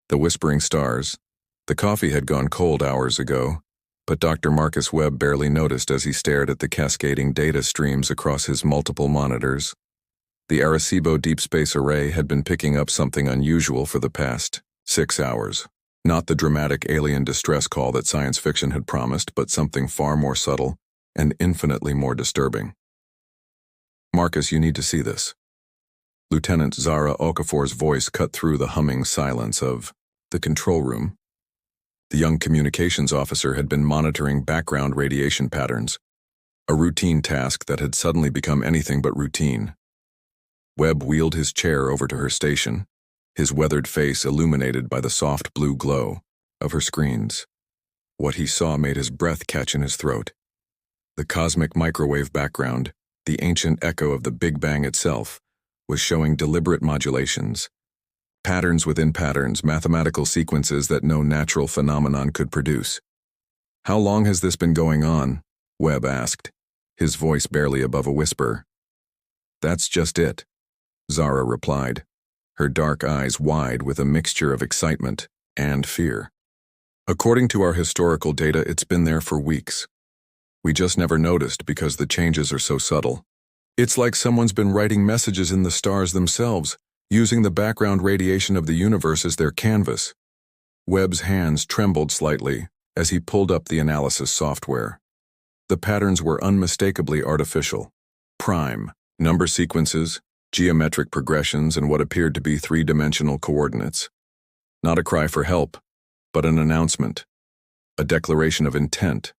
The whispering stars. The coffee had gone cold hours ago, but Dr. Marcus Webb barely noticed as he stared at the cascading data streams across his multiple monitors. The Arecibo Deep Space Array had been picking up something unusual for the past 6 hours. Not the dramatic alien distress call that science fiction had promised, but something far more subtle and infinitely more disturbing. "Marcus, you need to see this." Lieutenant Zara Okafor's voice cut through the humming silence of the control room. The young communications officer had been monitoring background radiation patterns, a routine task that had suddenly become anything but routine. Webb wheeled his chair over to her station, his weathered face illuminated by the soft blue glow of her screens. What he saw made his breath catch in his throat. The cosmic microwave background, the ancient echo of the Big Bang itself, was showing deliberate modulations. Patterns within patterns, mathematical sequences that no natural phenomenon could produce. "How long has this been going on?" Webb asked, his voice barely above a whisper. "That's just it," Zara replied, her dark eyes wide with a mixture of excitement and fear. "According to our historical data, it's been there for weeks. We just never noticed because the changes are so subtle. It's like someone's been writing messages in the stars themselves, using the background radiation of the universe as their canvas." Webb's hands trembled slightly as he pulled up the analysis software. The patterns were unmistakably artificial. Prime, number sequences, geometric progressions, and what appeared to be three-dimensional coordinates. Not a cry for help, but an announcement, a declaration of intent.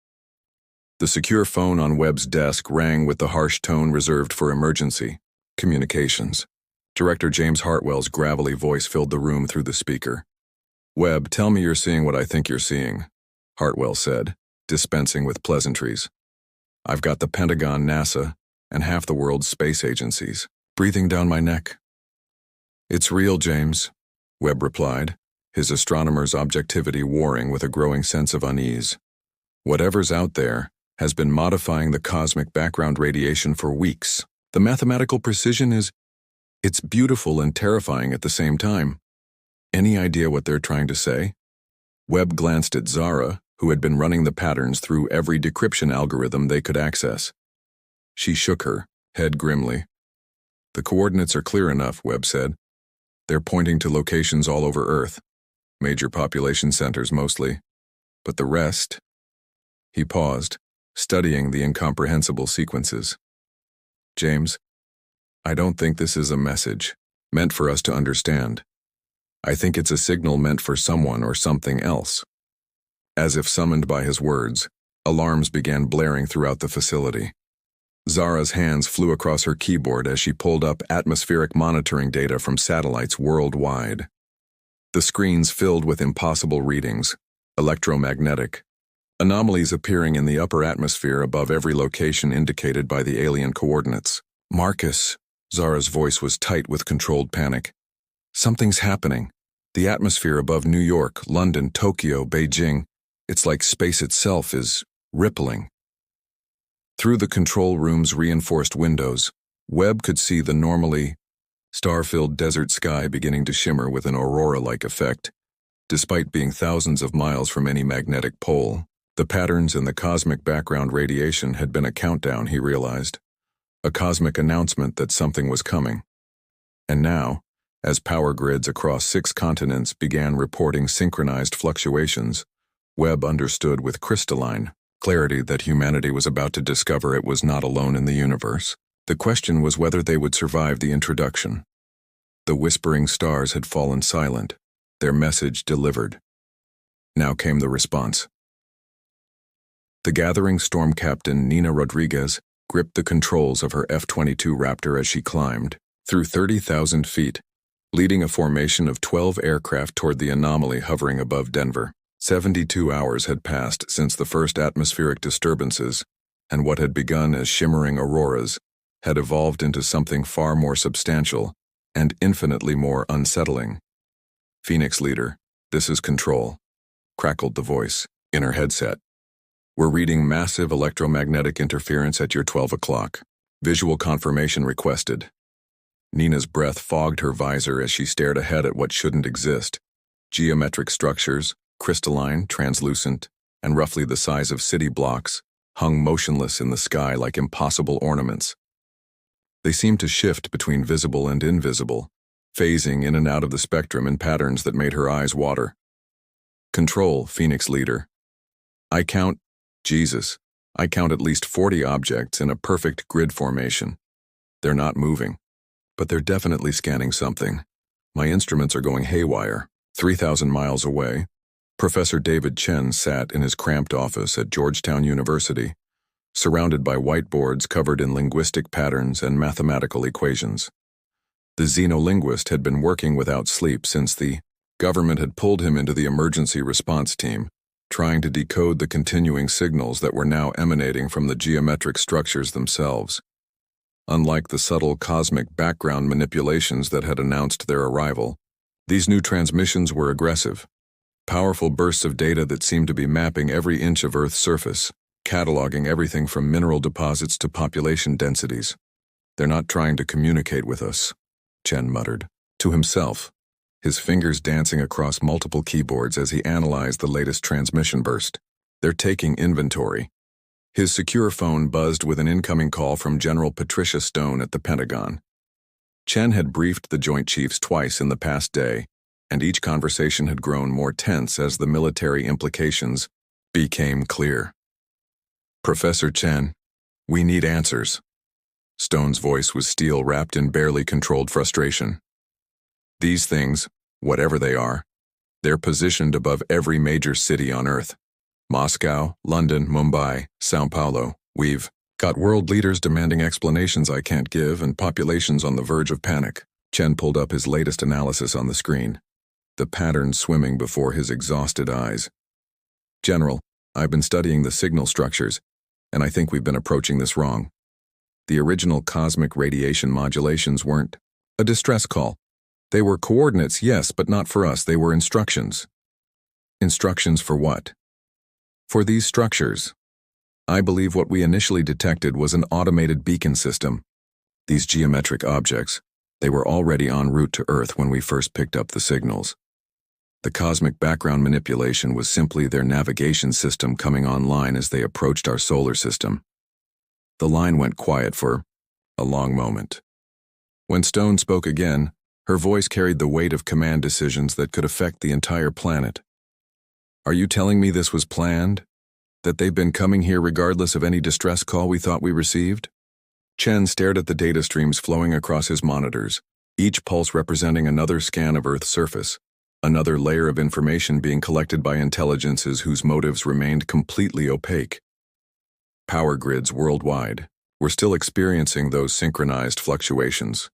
The secure phone on Webb's desk rang with the harsh tone reserved for emergency communications. Director James Hartwell's gravelly voice filled the room through the speaker. "Webb, tell me you're seeing what I think you're seeing," Hartwell said, dispensing with pleasantries. "I've got the Pentagon, NASA, and half the world's space agencies breathing down my neck." "It's real, James," Webb replied, his astronomer's objectivity warring with a growing sense of unease. "Whatever's out there has been modifying the cosmic background radiation for weeks. The mathematical precision it's beautiful and terrifying at the same time. Any idea what they're trying to say?" Webb glanced at Zara, who had been running the patterns through every decryption algorithm they could access. She shook her head grimly. "The coordinates are clear enough," Webb said. "They're pointing to locations all over Earth, major population centers mostly. But the rest..." He paused, studying the incomprehensible sequences. "James, I don't think this is a message meant for us to understand. I think it's a signal meant for someone or something else." As if summoned by his words, alarms began blaring throughout the facility. Zara's hands flew across her keyboard as she pulled up atmospheric monitoring data from satellites worldwide. The screens filled with impossible readings, electromagnetic, anomalies appearing in the upper atmosphere above every location indicated by the alien coordinates. "Marcus," Zara's voice was tight with controlled panic. "Something's happening. The atmosphere above New York, London, Tokyo, Beijing, it's like space itself is rippling." Through the control room's reinforced windows, Webb could see the normally star-filled desert sky beginning to shimmer with an aurora-like effect, despite being thousands of miles from any magnetic pole. The patterns in the cosmic background radiation had been a countdown, he realized. A cosmic announcement that something was coming. And now, as power grids across 6 continents began reporting synchronized fluctuations, Webb understood with crystalline clarity that humanity was about to discover it was not alone in the universe. The question was whether they would survive the introduction. The whispering stars had fallen silent, their message delivered. Now came the response. The gathering storm captain Nina Rodriguez gripped the controls of her F-22 Raptor as she climbed, through 30,000 feet, leading a formation of 12 aircraft toward the anomaly hovering above Denver. 72 hours had passed since the first atmospheric disturbances, and what had begun as shimmering auroras had evolved into something far more substantial and infinitely more unsettling. "Phoenix Leader, this is Control," crackled the voice in her headset. "We're reading massive electromagnetic interference at your 12 o'clock. Visual confirmation requested." Nina's breath fogged her visor as she stared ahead at what shouldn't exist, Geometric structures, crystalline, translucent, and roughly the size of city blocks, hung motionless in the sky like impossible ornaments. They seemed to shift between visible and invisible, phasing in and out of the spectrum in patterns that made her eyes water. Control, Phoenix Leader. I count at least 40 objects in a perfect grid formation. They're not moving, but they're definitely scanning something. My instruments are going haywire. 3,000 miles away, Professor David Chen sat in his cramped office at Georgetown University, surrounded by whiteboards covered in linguistic patterns and mathematical equations. The xenolinguist had been working without sleep since the government had pulled him into the emergency response team, trying to decode the continuing signals that were now emanating from the geometric structures themselves. Unlike the subtle cosmic background manipulations that had announced their arrival, these new transmissions were aggressive, powerful bursts of data that seemed to be mapping every inch of Earth's surface, cataloging everything from mineral deposits to population densities. They're not trying to communicate with us, Chen muttered, to himself, his fingers dancing across multiple keyboards as he analyzed the latest transmission burst. They're taking inventory. His secure phone buzzed with an incoming call from General Patricia Stone at the Pentagon. Chen had briefed the Joint Chiefs twice in the past day, and each conversation had grown more tense as the military implications became clear. Professor Chen, we need answers. Stone's voice was steel wrapped in barely controlled frustration. These things, whatever they are, they're positioned above every major city on Earth. Moscow, London, Mumbai, Sao Paulo. We've got world leaders demanding explanations I can't give and populations on the verge of panic. Chen pulled up his latest analysis on the screen, the patterns swimming before his exhausted eyes. General, I've been studying the signal structures, and I think we've been approaching this wrong. The original cosmic radiation modulations weren't a distress call. They were coordinates, yes, but not for us. They were instructions. Instructions for what? For these structures. I believe what we initially detected was an automated beacon system. These geometric objects, they were already en route to Earth when we first picked up the signals. The cosmic background manipulation was simply their navigation system coming online as they approached our solar system. The line went quiet for a long moment. When Stone spoke again, her voice carried the weight of command decisions that could affect the entire planet. Are you telling me this was planned? That they've been coming here regardless of any distress call we thought we received? Chen stared at the data streams flowing across his monitors, each pulse representing another scan of Earth's surface, another layer of information being collected by intelligences whose motives remained completely opaque. Power grids worldwide were still experiencing those synchronized fluctuations,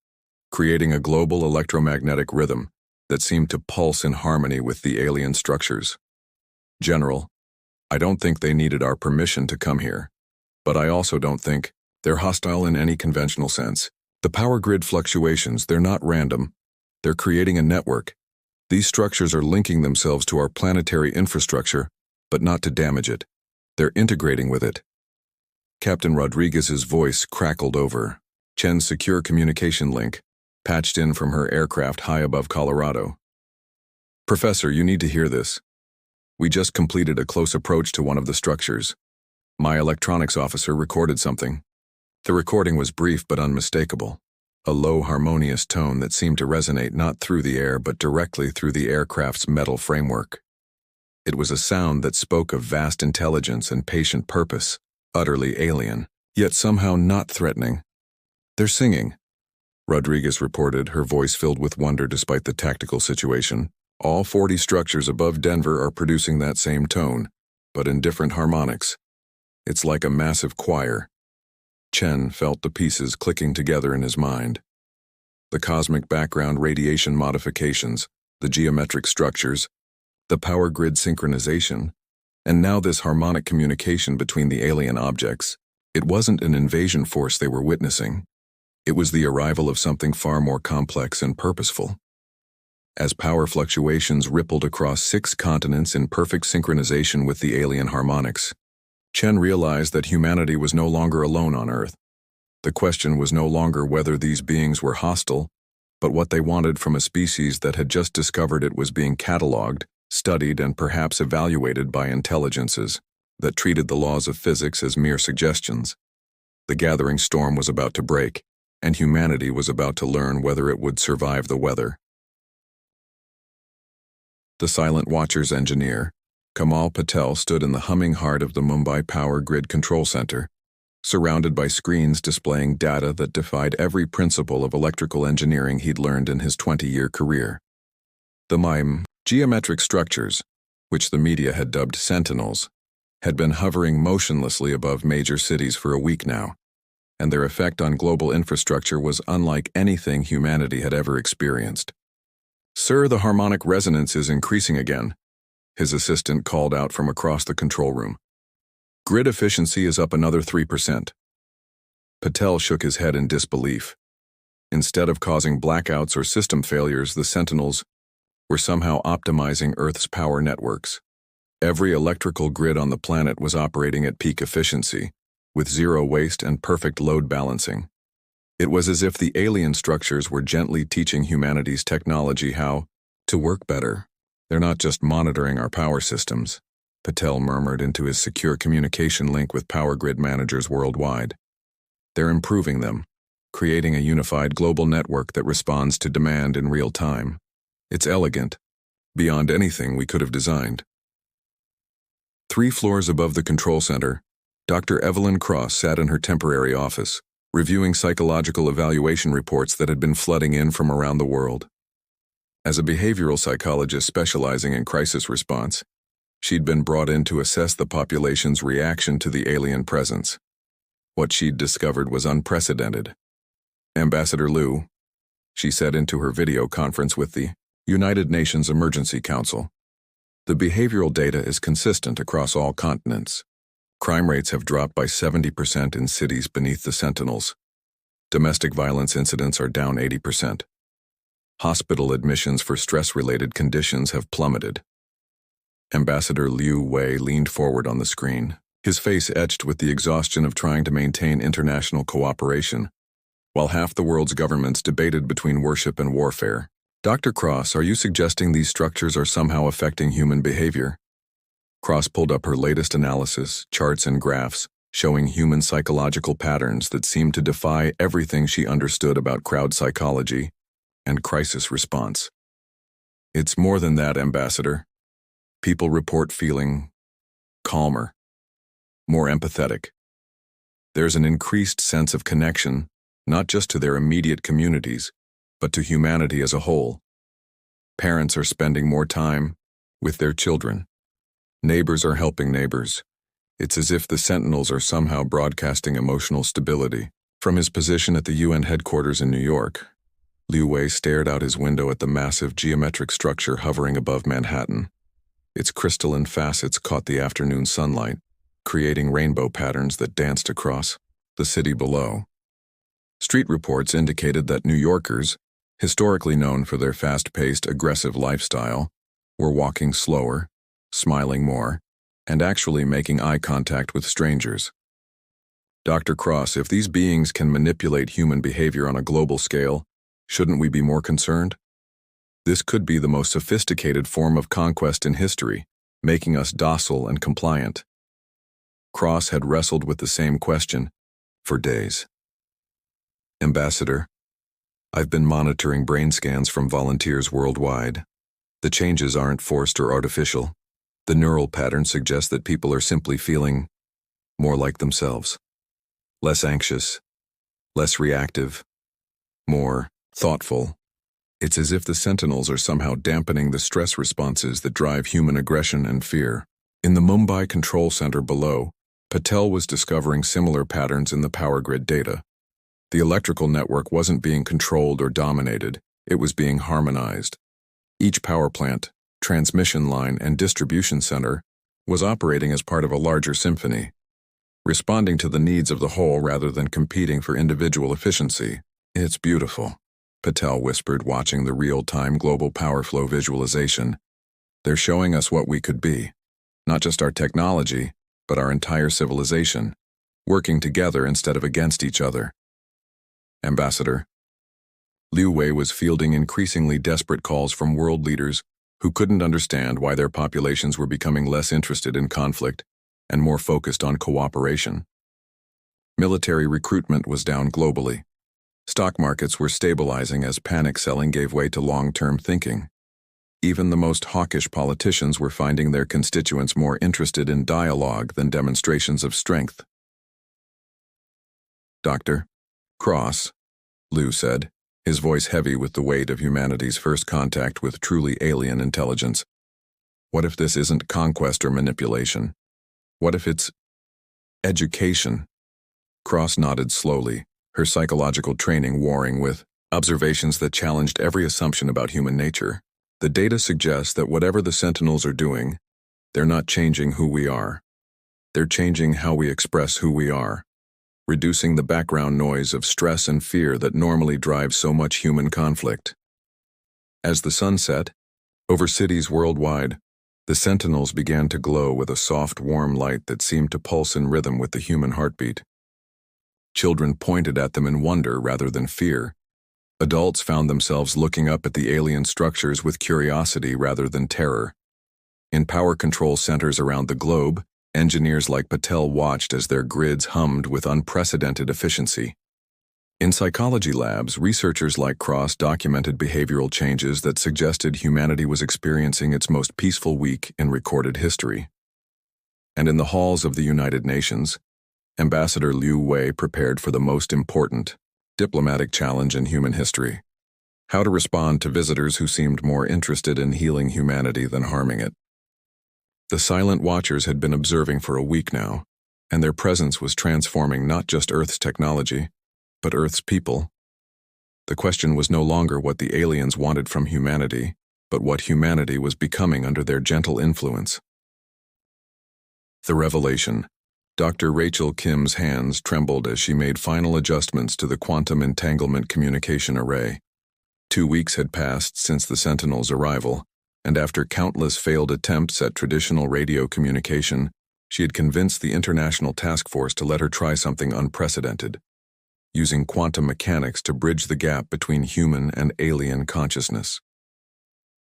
creating a global electromagnetic rhythm that seemed to pulse in harmony with the alien structures. General, I don't think they needed our permission to come here, but I also don't think they're hostile in any conventional sense. The power grid fluctuations, they're not random. They're creating a network. These structures are linking themselves to our planetary infrastructure, but not to damage it. They're integrating with it. Captain Rodriguez's voice crackled over Chen's secure communication link, patched in from her aircraft high above Colorado. Professor, you need to hear this. We just completed a close approach to one of the structures. My electronics officer recorded something. The recording was brief but unmistakable, a low harmonious tone that seemed to resonate not through the air but directly through the aircraft's metal framework. It was a sound that spoke of vast intelligence and patient purpose, utterly alien, yet somehow not threatening. They're singing, Rodriguez reported, her voice filled with wonder despite the tactical situation. All 40 structures above Denver are producing that same tone, but in different harmonics. It's like a massive choir. Chen felt the pieces clicking together in his mind. The cosmic background radiation modifications, the geometric structures, the power grid synchronization, and now this harmonic communication between the alien objects. It wasn't an invasion force they were witnessing. It was the arrival of something far more complex and purposeful. As power fluctuations rippled across 6 continents in perfect synchronization with the alien harmonics, Chen realized that humanity was no longer alone on Earth. The question was no longer whether these beings were hostile, but what they wanted from a species that had just discovered it was being catalogued, studied, and perhaps evaluated by intelligences that treated the laws of physics as mere suggestions. The gathering storm was about to break, and humanity was about to learn whether it would survive the weather. The Silent Watcher's engineer, Kamal Patel, stood in the humming heart of the Mumbai Power Grid Control Center, surrounded by screens displaying data that defied every principle of electrical engineering he'd learned in his 20-year career. The geometric structures, which the media had dubbed sentinels, had been hovering motionlessly above major cities for a week now, and their effect on global infrastructure was unlike anything humanity had ever experienced. "Sir, the harmonic resonance is increasing again," his assistant called out from across the control room. "Grid efficiency is up another 3%. Patel shook his head in disbelief. Instead of causing blackouts or system failures, the sentinels were somehow optimizing Earth's power networks. Every electrical grid on the planet was operating at peak efficiency, with zero waste and perfect load balancing. It was as if the alien structures were gently teaching humanity's technology how to work better. "They're not just monitoring our power systems," Patel murmured into his secure communication link with power grid managers worldwide. "They're improving them, creating a unified global network that responds to demand in real time. It's elegant, beyond anything we could have designed." 3 floors above the control center, Dr. Evelyn Cross sat in her temporary office, reviewing psychological evaluation reports that had been flooding in from around the world. As a behavioral psychologist specializing in crisis response, she'd been brought in to assess the population's reaction to the alien presence. What she'd discovered was unprecedented. "Ambassador Liu," she said into her video conference with the United Nations Emergency Council, "the behavioral data is consistent across all continents. Crime rates have dropped by 70% in cities beneath the sentinels. Domestic violence incidents are down 80%. Hospital admissions for stress-related conditions have plummeted." Ambassador Liu Wei leaned forward on the screen, his face etched with the exhaustion of trying to maintain international cooperation, while half the world's governments debated between worship and warfare. "Dr. Cross, are you suggesting these structures are somehow affecting human behavior?" Cross pulled up her latest analysis, charts and graphs, showing human psychological patterns that seemed to defy everything she understood about crowd psychology and crisis response. "It's more than that, Ambassador. People report feeling calmer, more empathetic. There's an increased sense of connection, not just to their immediate communities, but to humanity as a whole. Parents are spending more time with their children. Neighbors are helping neighbors. It's as if the sentinels are somehow broadcasting emotional stability." From his position at the UN headquarters in New York, Liu Wei stared out his window at the massive geometric structure hovering above Manhattan. Its crystalline facets caught the afternoon sunlight, creating rainbow patterns that danced across the city below. Street reports indicated that New Yorkers, historically known for their fast-paced, aggressive lifestyle, were walking slower, smiling more, and actually making eye contact with strangers. "Dr. Cross, if these beings can manipulate human behavior on a global scale, shouldn't we be more concerned? This could be the most sophisticated form of conquest in history, making us docile and compliant." Cross had wrestled with the same question for days. "Ambassador, I've been monitoring brain scans from volunteers worldwide. The changes aren't forced or artificial. The neural patterns suggest that people are simply feeling more like themselves. Less anxious, less reactive, more thoughtful. It's as if the sentinels are somehow dampening the stress responses that drive human aggression and fear." In the Mumbai control center below, Patel was discovering similar patterns in the power grid data. The electrical network wasn't being controlled or dominated, it was being harmonized. Each power plant, transmission line, and distribution center was operating as part of a larger symphony, responding to the needs of the whole rather than competing for individual efficiency. "It's beautiful," Patel whispered, watching the real-time global power flow visualization. "They're showing us what we could be. Not just our technology, but our entire civilization, working together instead of against each other." "Ambassador, Liu Wei was fielding increasingly desperate calls from world leaders who couldn't understand why their populations were becoming less interested in conflict and more focused on cooperation. Military recruitment was down globally. Stock markets were stabilizing as panic selling gave way to long-term thinking. Even the most hawkish politicians were finding their constituents more interested in dialogue than demonstrations of strength. "Dr. Cross," Liu said, his voice heavy with the weight of humanity's first contact with truly alien intelligence. "What if this isn't conquest or manipulation? What if it's education?" Cross nodded slowly, her psychological training warring with observations that challenged every assumption about human nature. "The data suggests that whatever the Sentinels are doing, they're not changing who we are. They're changing how we express who we are, reducing the background noise of stress and fear that normally drives so much human conflict." As the sun set, over cities worldwide, the Sentinels began to glow with a soft, warm light that seemed to pulse in rhythm with the human heartbeat. Children pointed at them in wonder rather than fear. Adults found themselves looking up at the alien structures with curiosity rather than terror. In power control centers around the globe, engineers like Patel watched as their grids hummed with unprecedented efficiency. In psychology labs, researchers like Cross documented behavioral changes that suggested humanity was experiencing its most peaceful week in recorded history. And in the halls of the United Nations, Ambassador Liu Wei prepared for the most important diplomatic challenge in human history: how to respond to visitors who seemed more interested in healing humanity than harming it. The silent watchers had been observing for a week now, and their presence was transforming not just Earth's technology, but Earth's people. The question was no longer what the aliens wanted from humanity, but what humanity was becoming under their gentle influence. The revelation. Dr. Rachel Kim's hands trembled as she made final adjustments to the quantum entanglement communication array. 2 weeks had passed since the Sentinel's arrival, and after countless failed attempts at traditional radio communication, she had convinced the International Task Force to let her try something unprecedented: using quantum mechanics to bridge the gap between human and alien consciousness.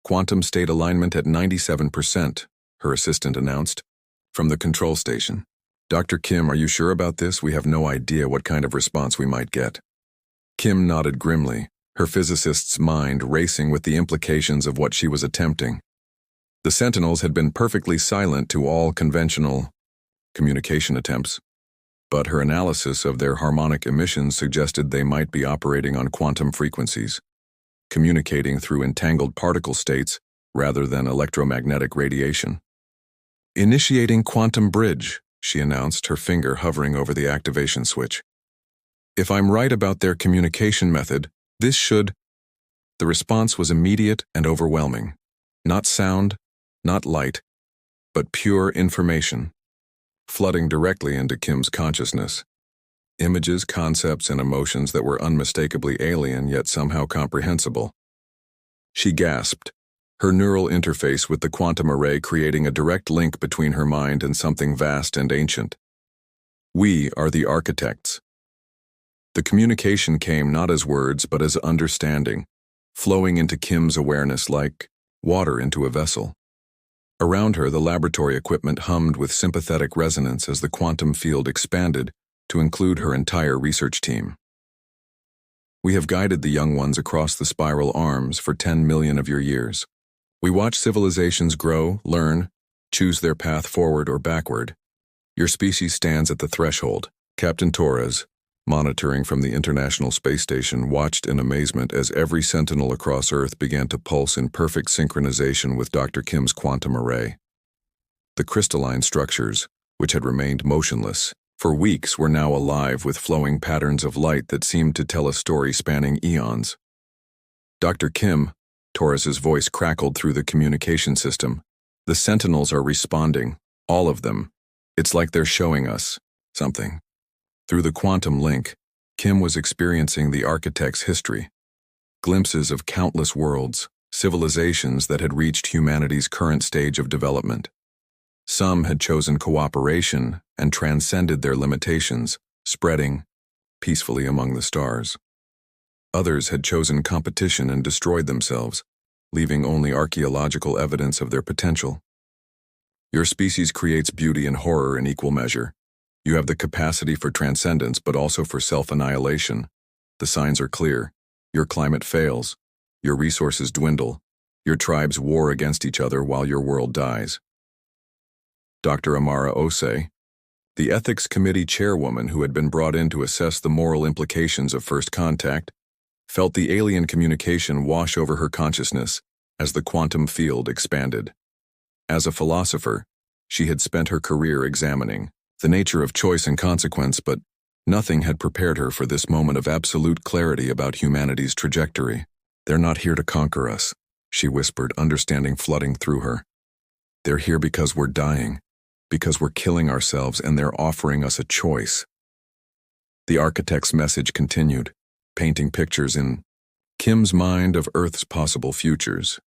"Quantum state alignment at 97%, her assistant announced, from the control station. "Dr. Kim, are you sure about this? We have no idea what kind of response we might get." Kim nodded grimly, her physicist's mind racing with the implications of what she was attempting. The Sentinels had been perfectly silent to all conventional communication attempts, but her analysis of their harmonic emissions suggested they might be operating on quantum frequencies, communicating through entangled particle states rather than electromagnetic radiation. "Initiating quantum bridge," she announced, her finger hovering over the activation switch. "If I'm right about their communication method, this should—" The response was immediate and overwhelming. Not sound, not light, but pure information, flooding directly into Kim's consciousness. Images, concepts, and emotions that were unmistakably alien yet somehow comprehensible. She gasped, her neural interface with the quantum array creating a direct link between her mind and something vast and ancient. "We are the architects." The communication came not as words but as understanding, flowing into Kim's awareness like water into a vessel. Around her, the laboratory equipment hummed with sympathetic resonance as the quantum field expanded to include her entire research team. "We have guided the young ones across the spiral arms for 10 million of your years. We watch civilizations grow, learn, choose their path forward or backward. Your species stands at the threshold." Captain Torres, monitoring from the International Space Station, watched in amazement as every sentinel across Earth began to pulse in perfect synchronization with Dr. Kim's quantum array. The crystalline structures, which had remained motionless for weeks, were now alive with flowing patterns of light that seemed to tell a story spanning eons. "Dr. Kim," Torres's voice crackled through the communication system, "the Sentinels are responding, all of them. It's like they're showing us something." Through the quantum link, Kim was experiencing the architect's history, glimpses of countless worlds, civilizations that had reached humanity's current stage of development. Some had chosen cooperation and transcended their limitations, spreading peacefully among the stars. Others had chosen competition and destroyed themselves, leaving only archaeological evidence of their potential. Your species creates beauty and horror in equal measure. You have the capacity for transcendence but also for self-annihilation. The signs are clear. Your climate fails. Your resources dwindle. Your tribes war against each other while your world dies. Dr. Amara Ose, the Ethics Committee chairwoman who had been brought in to assess the moral implications of first contact, felt the alien communication wash over her consciousness as the quantum field expanded. As a philosopher, she had spent her career examining the nature of choice and consequence, but nothing had prepared her for this moment of absolute clarity about humanity's trajectory. "They're not here to conquer us," she whispered, understanding flooding through her. "They're here because we're dying, because we're killing ourselves, and they're offering us a choice." The architect's message continued, painting pictures in Kim's mind of Earth's possible futures.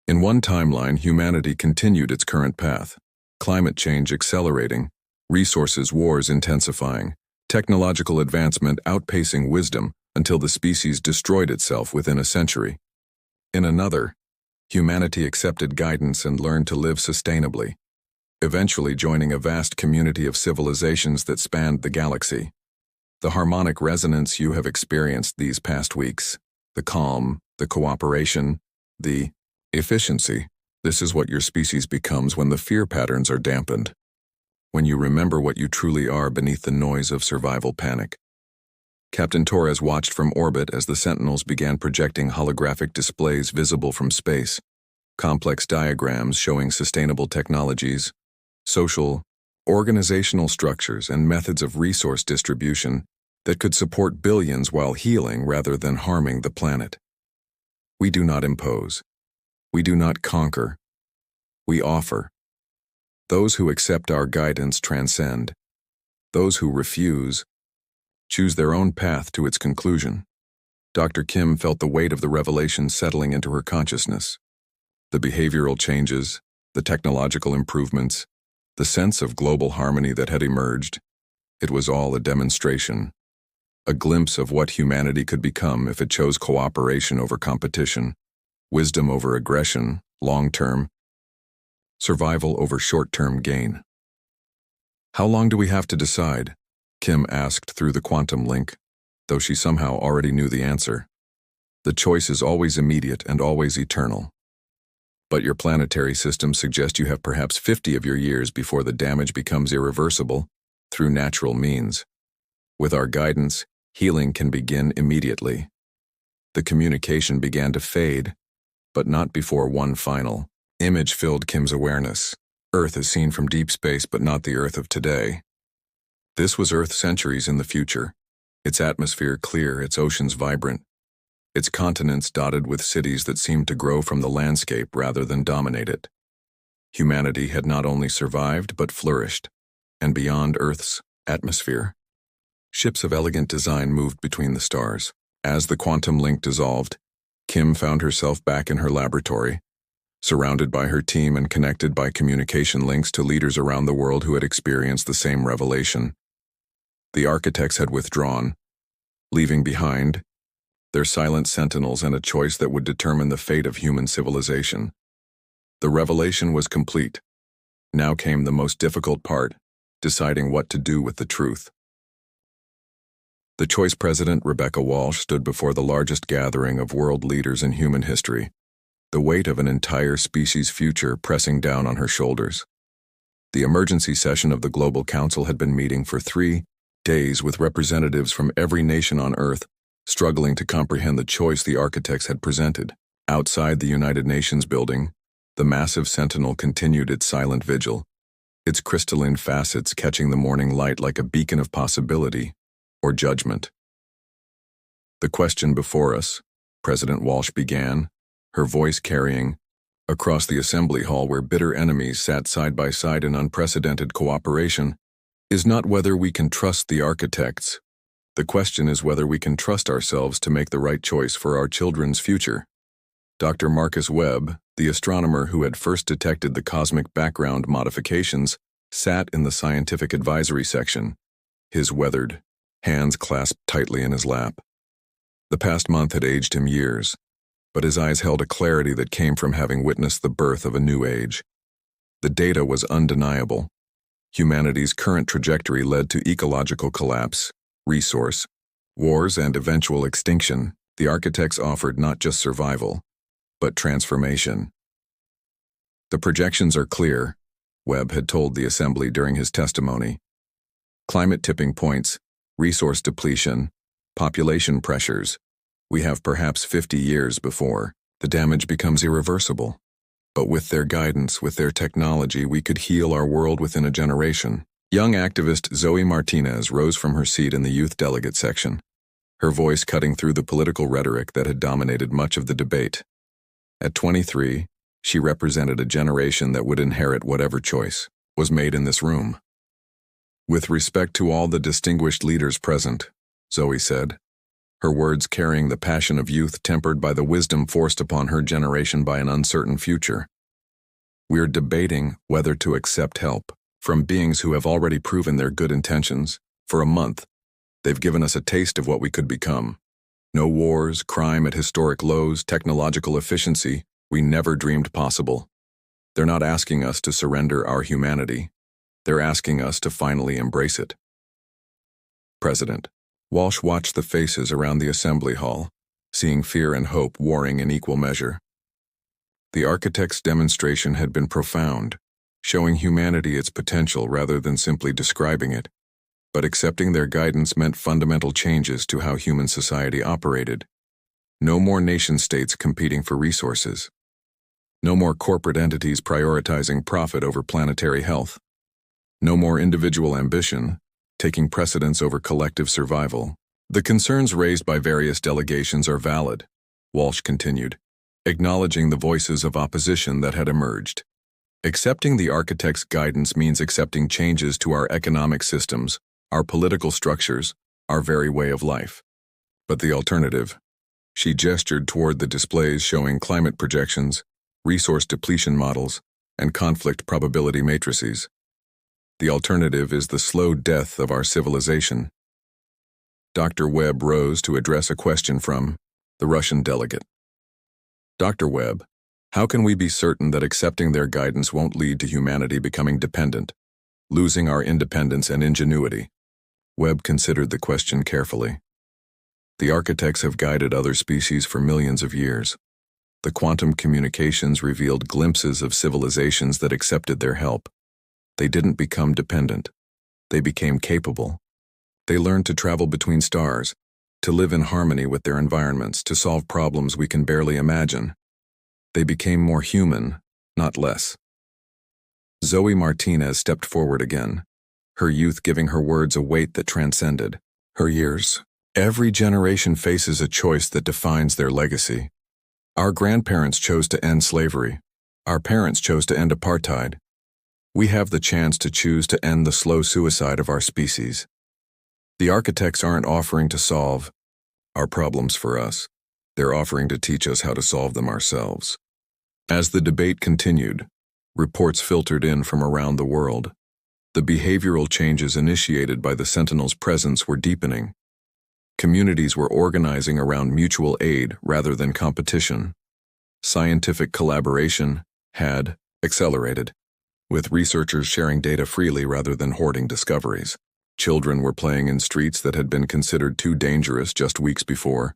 In one timeline, humanity continued its current path, climate change accelerating, resources wars intensifying, technological advancement outpacing wisdom until the species destroyed itself within a century. In another, humanity accepted guidance and learned to live sustainably, eventually joining a vast community of civilizations that spanned the galaxy. The harmonic resonance you have experienced these past weeks, the calm, the cooperation, the efficiency, this is what your species becomes when the fear patterns are dampened, when you remember what you truly are beneath the noise of survival panic. Captain Torres watched from orbit as the Sentinels began projecting holographic displays visible from space, complex diagrams showing sustainable technologies, social, organizational structures, and methods of resource distribution that could support billions while healing rather than harming the planet. We do not impose. We do not conquer. We offer. Those who accept our guidance transcend. Those who refuse choose their own path to its conclusion. Dr. Kim felt the weight of the revelation settling into her consciousness. The behavioral changes, the technological improvements, the sense of global harmony that had emerged, it was all a demonstration, a glimpse of what humanity could become if it chose cooperation over competition, wisdom over aggression, long-term, survival over short-term gain. "How long do we have to decide?" Kim asked through the quantum link, though she somehow already knew the answer. "The choice is always immediate and always eternal. But your planetary systems suggest you have perhaps 50 of your years before the damage becomes irreversible through natural means. With our guidance, healing can begin immediately." The communication began to fade, but not before one final image filled Kim's awareness. Earth is seen from deep space, but not the Earth of today. This was Earth centuries in the future, its atmosphere clear, its oceans vibrant, its continents dotted with cities that seemed to grow from the landscape rather than dominate it. Humanity had not only survived but flourished, and beyond Earth's atmosphere, ships of elegant design moved between the stars. As the quantum link dissolved, Kim found herself back in her laboratory, surrounded by her team and connected by communication links to leaders around the world who had experienced the same revelation. The architects had withdrawn, leaving behind their silent sentinels and a choice that would determine the fate of human civilization. The revelation was complete. Now came the most difficult part, deciding what to do with the truth. The choice president, Rebecca Walsh, stood before the largest gathering of world leaders in human history, the weight of an entire species' future pressing down on her shoulders. The emergency session of the Global Council had been meeting for 3 days with representatives from every nation on Earth, struggling to comprehend the choice the architects had presented. Outside the United Nations building, the massive Sentinel continued its silent vigil, its crystalline facets catching the morning light like a beacon of possibility or judgment. "The question before us," President Walsh began, her voice carrying across the assembly hall where bitter enemies sat side by side in unprecedented cooperation, "is not whether we can trust the architects. The question is whether we can trust ourselves to make the right choice for our children's future." Dr. Marcus Webb, the astronomer who had first detected the cosmic background modifications, sat in the scientific advisory section, his weathered hands clasped tightly in his lap. The past month had aged him years, but his eyes held a clarity that came from having witnessed the birth of a new age. The data was undeniable. Humanity's current trajectory led to ecological collapse, resource, wars, and eventual extinction. The architects offered not just survival, but transformation. The projections are clear, Webb had told the assembly during his testimony. Climate tipping points, resource depletion, population pressures. We have perhaps 50 years before the damage becomes irreversible. But with their guidance, with their technology, we could heal our world within a generation. Young activist Zoe Martinez rose from her seat in the youth delegate section, her voice cutting through the political rhetoric that had dominated much of the debate. At 23, she represented a generation that would inherit whatever choice was made in this room. With respect to all the distinguished leaders present, Zoe said, her words carrying the passion of youth tempered by the wisdom forced upon her generation by an uncertain future. We're debating whether to accept help from beings who have already proven their good intentions. For a month, they've given us a taste of what we could become. No wars, crime at historic lows, technological efficiency we never dreamed possible. They're not asking us to surrender our humanity. They're asking us to finally embrace it. President Walsh watched the faces around the assembly hall, seeing fear and hope warring in equal measure. The architects' demonstration had been profound, showing humanity its potential rather than simply describing it. But accepting their guidance meant fundamental changes to how human society operated. No more nation-states competing for resources. No more corporate entities prioritizing profit over planetary health. No more individual ambition taking precedence over collective survival. The concerns raised by various delegations are valid, Walsh continued, acknowledging the voices of opposition that had emerged. Accepting the architect's guidance means accepting changes to our economic systems, our political structures, our very way of life. But the alternative? She gestured toward the displays showing climate projections, resource depletion models, and conflict probability matrices. The alternative is the slow death of our civilization. Dr. Webb rose to address a question from the Russian delegate. Dr. Webb, how can we be certain that accepting their guidance won't lead to humanity becoming dependent, losing our independence and ingenuity? Webb considered the question carefully. The architects have guided other species for millions of years. The quantum communications revealed glimpses of civilizations that accepted their help. They didn't become dependent. They became capable. They learned to travel between stars, to live in harmony with their environments, to solve problems we can barely imagine. They became more human, not less. Zoe Martinez stepped forward again, her youth giving her words a weight that transcended her years. Every generation faces a choice that defines their legacy. Our grandparents chose to end slavery. Our parents chose to end apartheid. We have the chance to choose to end the slow suicide of our species. The architects aren't offering to solve our problems for us. They're offering to teach us how to solve them ourselves. As the debate continued, reports filtered in from around the world. The behavioral changes initiated by the Sentinel's presence were deepening. Communities were organizing around mutual aid rather than competition. Scientific collaboration had accelerated, with researchers sharing data freely rather than hoarding discoveries. Children were playing in streets that had been considered too dangerous just weeks before.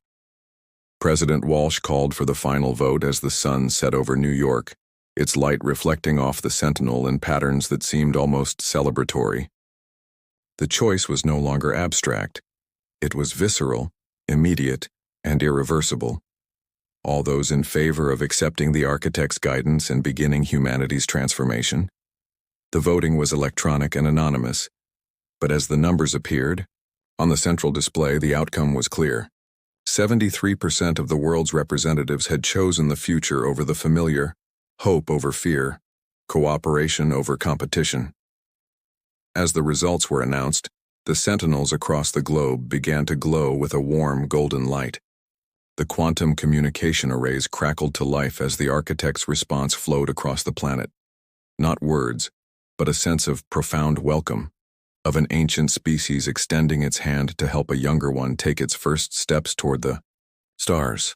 President Walsh called for the final vote as the sun set over New York, its light reflecting off the Sentinel in patterns that seemed almost celebratory. The choice was no longer abstract. It was visceral, immediate, and irreversible. All those in favor of accepting the architect's guidance and beginning humanity's transformation. The voting was electronic and anonymous, but as the numbers appeared, on the central display the outcome was clear. 73% of the world's representatives had chosen the future over the familiar, hope over fear, cooperation over competition. As the results were announced, the sentinels across the globe began to glow with a warm golden light. The quantum communication arrays crackled to life as the architect's response flowed across the planet. Not words, but a sense of profound welcome, of an ancient species extending its hand to help a younger one take its first steps toward the Stars.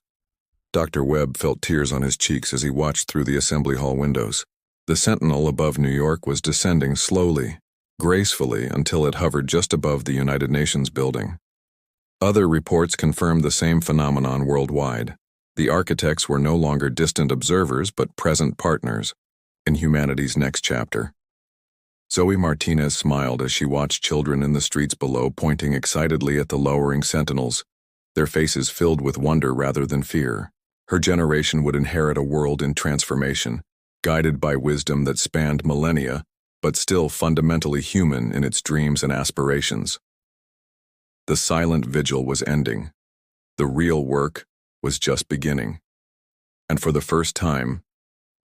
Dr. Webb felt tears on his cheeks as he watched through the assembly hall windows. The sentinel above New York was descending slowly, gracefully, until it hovered just above the United Nations building. Other reports confirmed the same phenomenon worldwide. The architects were no longer distant observers but present partners in humanity's next chapter. Zoe Martinez smiled as she watched children in the streets below pointing excitedly at the lowering sentinels, their faces filled with wonder rather than fear. Her generation would inherit a world in transformation, guided by wisdom that spanned millennia, but still fundamentally human in its dreams and aspirations. The silent vigil was ending. The real work was just beginning. And for the first time,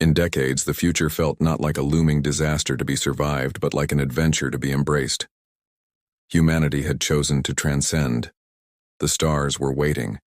in decades, the future felt not like a looming disaster to be survived, but like an adventure to be embraced. Humanity had chosen to transcend. The stars were waiting,